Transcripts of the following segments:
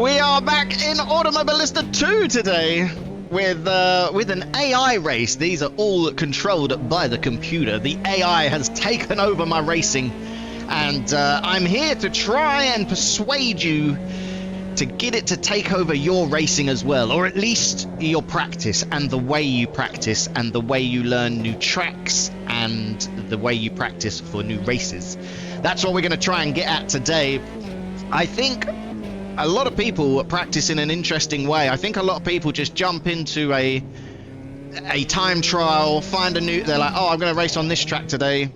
We are back in Automobilista 2 today with an AI race. These are all controlled by the computer. The AI has taken over my racing, and I'm here to try and persuade you to get it to take over your racing as well, or at least your practice and the way you practice and the way you learn new tracks and the way you practice for new races. That's what we're going to try and get at today. I think a lot of people practice in an interesting way. I think a lot of people just jump into a time trial, find a new, they're like, oh, I'm going to race on this track today.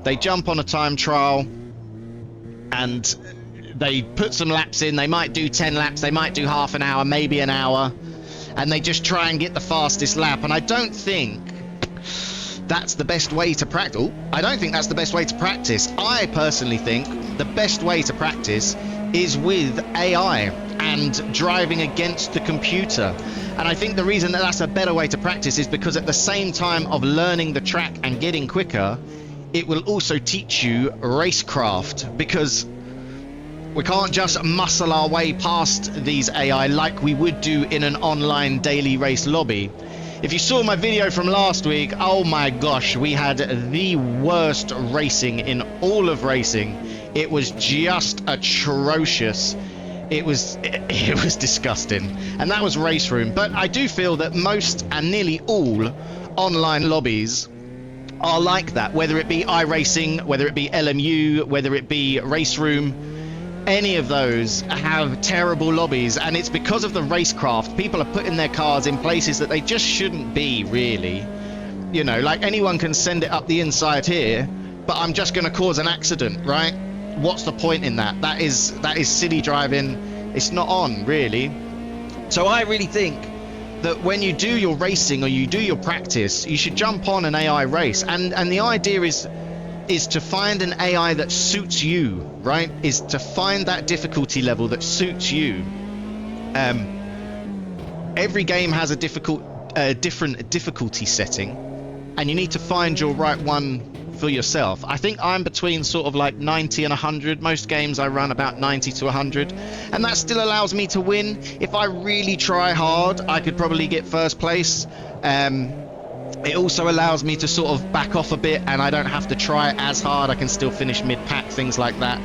They jump on a time trial and they put some laps in. They might do 10 laps, they might do half an hour, maybe an hour, and they just try and get the fastest lap. And I don't think that's the best way to practice. I don't think that's the best way to practice. I personally think the best way to practice is with AI and driving against the computer. And I think the reason that that's a better way to practice is because at the same time of learning the track and getting quicker, it will also teach you racecraft, because we can't just muscle our way past these AI like we would do in an online daily race lobby. If you saw my video from last week, oh my gosh, we had the worst racing in all of racing. It was just atrocious. It was disgusting. And that was Race Room. But I do feel that most and nearly all online lobbies are like that, whether it be iRacing, whether it be LMU, whether it be Race Room. Any of those have terrible lobbies, and it's because of the racecraft. People are putting their cars in places that they just shouldn't be, really. You know, like anyone can send it up the inside here, but I'm just going to cause an accident, right? What's the point in that? That is silly driving. It's not on, really. So I really think that when you do your racing or you do your practice, you should jump on an AI race, and the idea is to find an AI that suits you, right? Is to find that difficulty level that suits you. Every game has a different difficulty setting, and you need to find your right one for yourself. I think I'm between sort of like 90 and 100. Most games I run about 90 to 100, and that still allows me to win. If I really try hard, I could probably get first place. It also allows me to sort of back off a bit, and I don't have to try as hard. I can still finish mid-pack, things like that.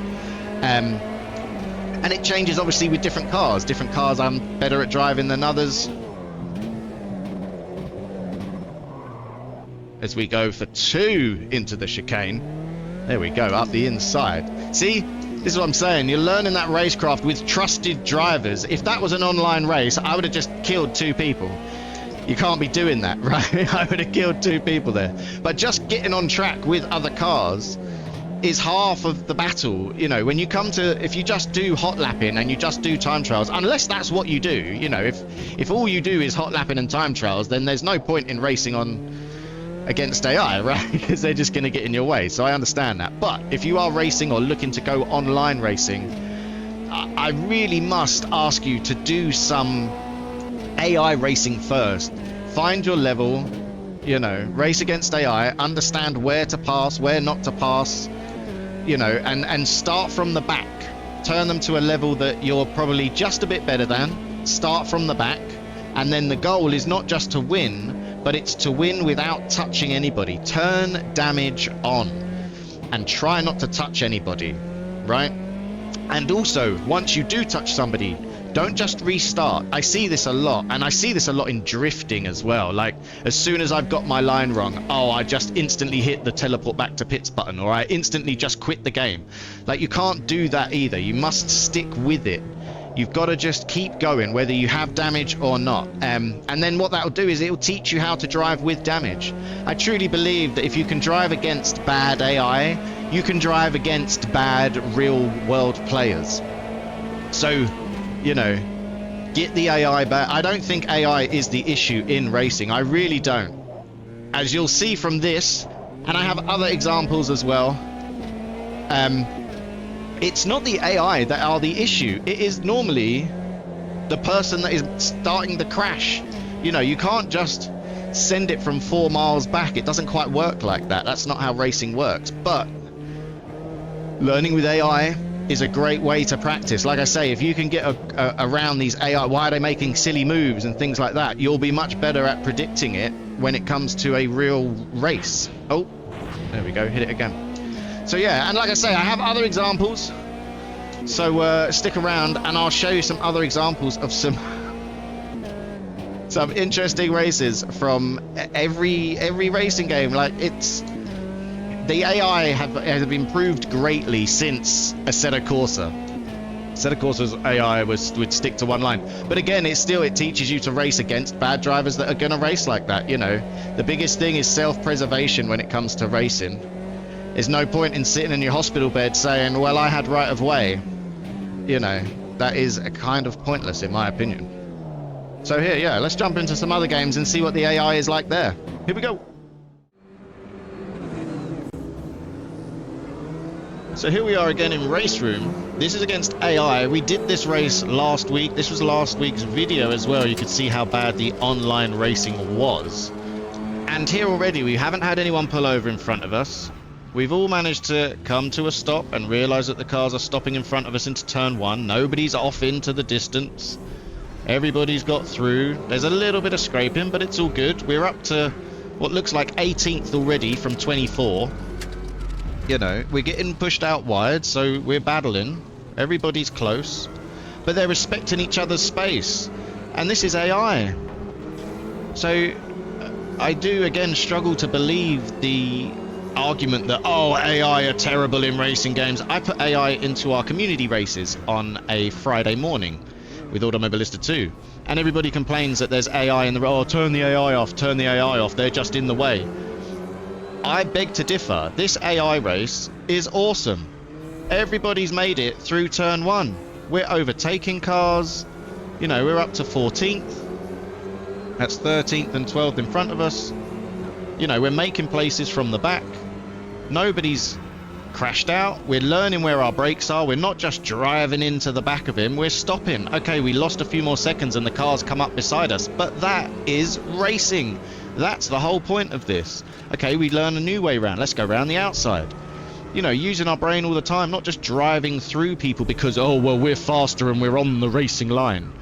And it changes obviously with different cars. Different cars I'm better at driving than others. As we go for 2 into the chicane. There we go, up the inside. See, this is what I'm saying. You're learning that racecraft with trusted drivers. If that was an online race, I would have just killed 2 people. You can't be doing that, right? I would have killed 2 people there. But just getting on track with other cars is half of the battle. You know, when you come to, if you just do hot lapping and you just do time trials, unless that's what you do, you know, if all you do is hot lapping and time trials, then there's no point in racing on against AI, right? Because they're just going to get in your way. So I understand that. But if you are racing or looking to go online racing, I really must ask you to do some AI racing first. Find your level, you know, race against AI, understand where to pass, where not to pass, you know, and start from the back. Turn them to a level that you're probably just a bit better than. Start from the back, and then the goal is not just to win, but it's to win without touching anybody. Turn damage on and try not to touch anybody, right? And also, once you do touch somebody, don't just restart. I see this a lot, and I see this a lot in drifting as well. Like, as soon as I've got my line wrong, oh, I just instantly hit the teleport back to pits button, or I instantly just quit the game. Like, you can't do that either. You must stick with it. You've got to just keep going, whether you have damage or not. And then what that'll do is it'll teach you how to drive with damage. I truly believe that if you can drive against bad AI, you can drive against bad real-world players. So, you know, get the AI back. I don't think AI is the issue in racing. I really don't. As you'll see from this, and I have other examples as well, it's not the AI that are the issue. It is normally the person that is starting the crash. You know, you can't just send it from 4 miles back. It doesn't quite work like that. That's not how racing works. But learning with AI, is a great way to practice. Like I say, if you can get around these AI, why are they making silly moves and things like that, you'll be much better at predicting it when it comes to a real race. Oh, there we go, hit it again. So yeah, and like I say, I have other examples. So stick around and I'll show you some other examples of some interesting races from every racing game. Like, it's the AI have improved greatly since Assetto Corsa. Assetto Corsa's AI would stick to one line, but again, it teaches you to race against bad drivers that are going to race like that. You know, the biggest thing is self-preservation when it comes to racing. There's no point in sitting in your hospital bed saying, well, I had right of way. You know, that is a kind of pointless in my opinion. So here, yeah, let's jump into some other games and see what the AI is like there. Here we go. So here we are again in Race Room. This is against AI. We did this race last week. This was last week's video as well. You could see how bad the online racing was. And here already, we haven't had anyone pull over in front of us. We've all managed to come to a stop and realise that the cars are stopping in front of us into turn one. Nobody's off into the distance. Everybody's got through. There's a little bit of scraping, but it's all good. We're up to what looks like 18th already from 24. You know, we're getting pushed out wide, so we're battling. Everybody's close, but they're respecting each other's space. And this is AI. So I do again struggle to believe the argument that, oh, AI are terrible in racing games. I put AI into our community races on a Friday morning with Automobilista 2, and everybody complains that there's AI in the, oh, turn the AI off, turn the AI off, they're just in the way. I beg to differ. This AI race is awesome. Everybody's made it through turn one. We're overtaking cars. You know, we're up to 14th. That's 13th and 12th in front of us. You know, we're making places from the back. Nobody's crashed out. We're learning where our brakes are. We're not just driving into the back of him. We're stopping. Okay, we lost a few more seconds and the cars come up beside us, but that is racing. That's the whole point of this. Okay, we learn a new way around. Let's go around the outside. You know, using our brain all the time, not just driving through people because, oh, well, we're faster and we're on the racing line.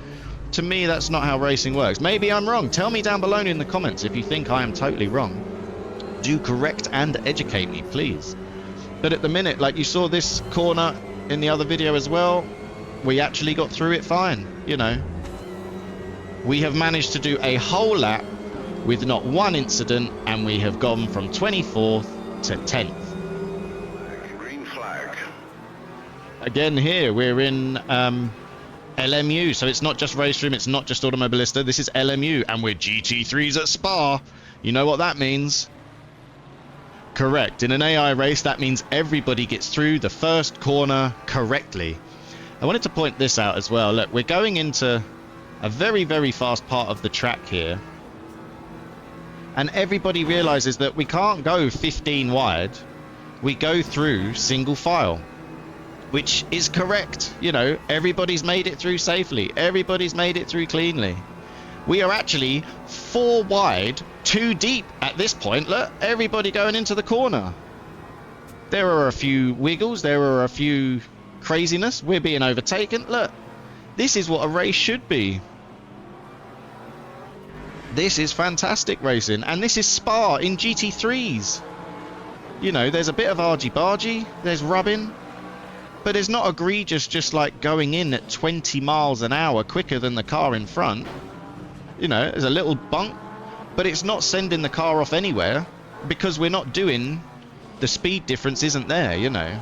To me, that's not how racing works. Maybe I'm wrong. Tell me down below in the comments if you think I am totally wrong. Do correct and educate me, please. But at the minute, like you saw this corner in the other video as well, we actually got through it fine, you know. We have managed to do a whole lap with not one incident, and we have gone from 24th to 10th. Green flag. Again here, we're in LMU, so it's not just Race Room, it's not just Automobilista, this is LMU, and we're GT3s at Spa. You know what that means? Correct. In an AI race, that means everybody gets through the first corner correctly. I wanted to point this out as well. Look, we're going into a very, very fast part of the track here. And everybody realizes that we can't go 15 wide. We go through single file, which is correct. You know, everybody's made it through safely. Everybody's made it through cleanly. We are actually 4 wide, 2 deep at this point. Look, everybody going into the corner. There are a few wiggles. There are a few craziness. We're being overtaken. Look, this is what a race should be. This is fantastic racing, and this is Spa in GT3s. You know, there's a bit of argy-bargy, there's rubbing, but it's not egregious just like going in at 20 miles an hour quicker than the car in front. You know, there's a little bump, but it's not sending the car off anywhere because we're not doing, the speed difference isn't there, you know.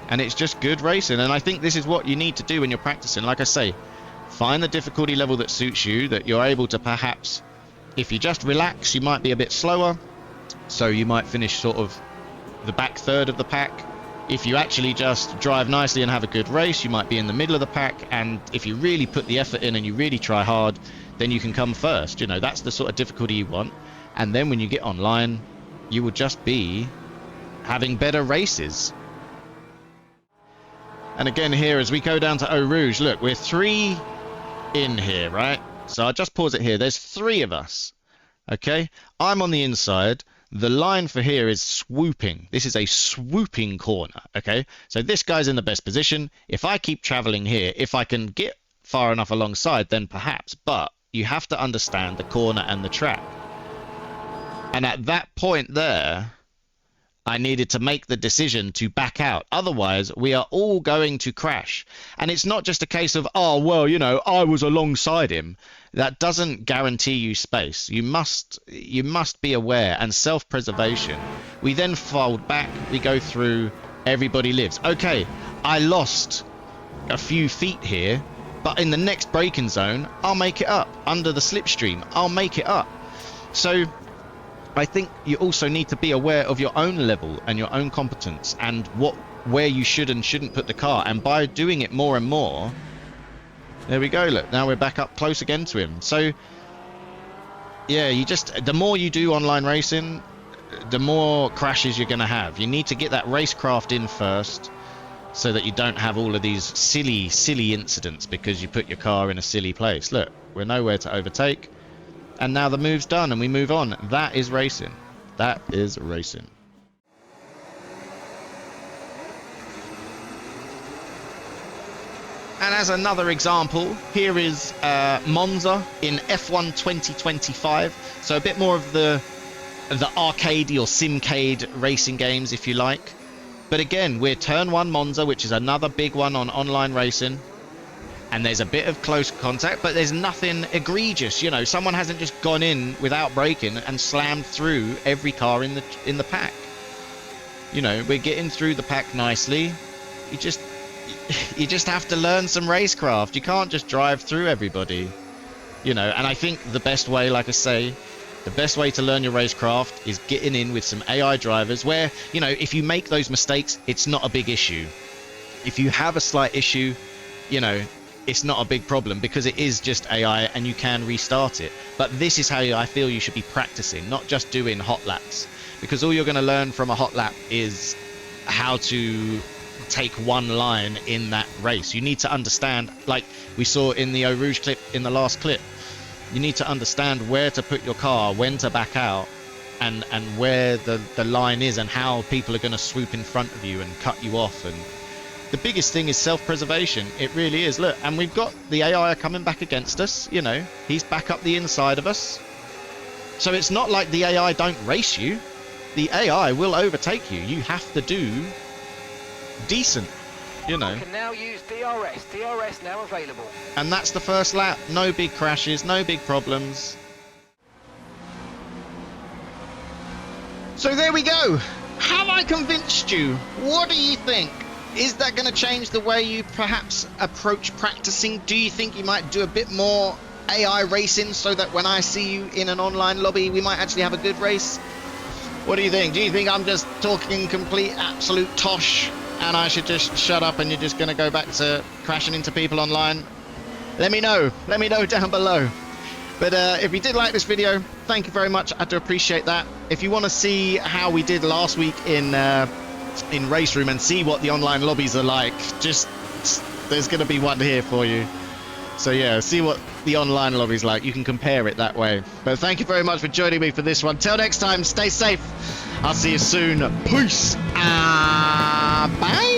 And it's just good racing, and I think this is what you need to do when you're practicing. Like I say, find the difficulty level that suits you, that you're able to perhaps, if you just relax, you might be a bit slower, so you might finish sort of the back third of the pack. If you actually just drive nicely and have a good race, you might be in the middle of the pack, and if you really put the effort in and you really try hard, then you can come first. You know, that's the sort of difficulty you want. And then when you get online, you will just be having better races. And again here, as we go down to Eau Rouge, look, we're 3 in here, right? So I'll just pause it here. There's 3 of us. Okay, I'm on the inside. The line for here is swooping. This is a swooping corner, okay? So this guy's in the best position. If I keep traveling here, if I can get far enough alongside, then perhaps. But you have to understand the corner and the track. And at that point there, I needed to make the decision to back out. Otherwise, we are all going to crash. And it's not just a case of, oh, well, you know, I was alongside him. That doesn't guarantee you space. You must be aware, and self-preservation. We then fold back, we go through, everybody lives. Okay, I lost a few feet here, but in the next braking zone, I'll make it up. Under the slipstream, I'll make it up. So I think you also need to be aware of your own level and your own competence and where you should and shouldn't put the car. And by doing it more and more, there we go. Look, now we're back up close again to him. So yeah, the more you do online racing, the more crashes you're going to have. You need to get that racecraft in first so that you don't have all of these silly incidents because you put your car in a silly place. Look, we're nowhere to overtake. And now the move's done and we move on. That is racing. That is racing. And as another example, here is Monza in F1 2025. So a bit more of the arcade or simcade racing games, if you like. But again, we're turn 1 Monza, which is another big one on online racing. And there's a bit of close contact, but there's nothing egregious. You know, someone hasn't just gone in without braking and slammed through every car in the pack. You know, we're getting through the pack nicely. You just have to learn some racecraft. You can't just drive through everybody. You know, and I think the best way, like I say, the best way to learn your racecraft is getting in with some AI drivers where, you know, if you make those mistakes, it's not a big issue. If you have a slight issue, you know, it's not a big problem because it is just AI and you can restart it. But this is how I feel you should be practicing, not just doing hot laps, because all you're going to learn from a hot lap is how to take one line in that race. You need to understand, like we saw in the Eau Rouge clip in the last clip, you need to understand where to put your car, when to back out, and where the line is and how people are going to swoop in front of you and cut you off. And the biggest thing is self-preservation. It really is. Look, and we've got the AI coming back against us. You know, he's back up the inside of us. So it's not like the AI don't race you. The AI will overtake you. You have to do decent, you know. You can now use DRS. DRS now available. And that's the first lap. No big crashes, no big problems. So there we go. Have I convinced you? What do you think? Is that going to change the way you perhaps approach practicing? Do you think you might do a bit more AI racing so that when I see you in an online lobby, we might actually have a good race? What do you think? Do you think I'm just talking complete absolute tosh and I should just shut up and you're just going to go back to crashing into people online? Let me know. Let me know down below. But if you did like this video, thank you very much. I do appreciate that. If you want to see how we did last week in Race Room and see what the online lobbies are like, just there's going to be one here for you. So yeah, see what the online lobby's like. You can compare it that way. But thank you very much for joining me for this one. Till next time, stay safe. I'll see you soon. Peace. Bye.